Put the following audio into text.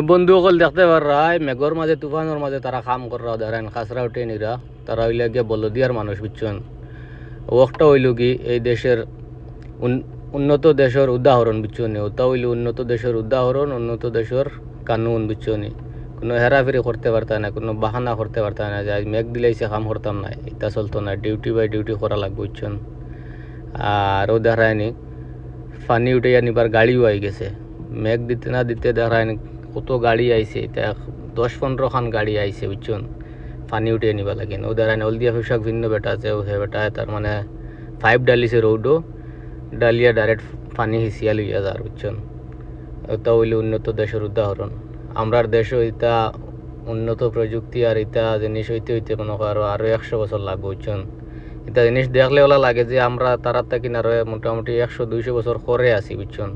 বন্ধুসকল দেখতে পারাই মেঘর মাঝে তুফানোর মাঝে তারা কাম করা ধরেন খাসরা উঠে নিরা তারা হইলে গিয়ে বলদিয়ার মানুষ বুঝছেন ওটা হইল কি এই দেশের উন্নত দেশের উদাহরণ বুঝছেন ওটা হইল উন্নত দেশের উদাহরণ উন্নত দেশের কানুন বুঝছেন কোনো হেরাফেরি করতে পারতা না কোনো বাহানা করতে পারতা না যে আজ মেঘ দিলাইছে কাম করতাম না এটা চলতো না ডিউটি বাই ডিউটি করা লাগবে বুঝছেন আর ও দেখায়নি পানি উঠে নিবার গাড়িও আই গেছে মেঘ দিতে না দিতে দেখায়নি কত গাড়ি আইছে এটা 10-15 খান গাড়ি আইছে বুঝছেন পানি উঠে নিবা লাগে ও দেখায়নি হলদিয়া পোশাক ভিন্ন বেটা আছে ও হে বেটা তার মানে 5 ডালিছে রৌডো ডালিয়া ডাইরেক্ট পানি হিসিয়া লইয়া যার বুঝছেন ওটা হইলে উন্নত দেশের উদাহরণ আমরার দেশও এটা উন্নত প্রযুক্তি আর এটা জিনিস হইতে হইতে মনে করো আরো 100 বছর লাগবে বুঝছেন এটা জিনিস দেখলে ওলা লাগে যে আমরা তারা থাকি না মোটামুটি 100-200 বছর করে আছি বুঝছেন।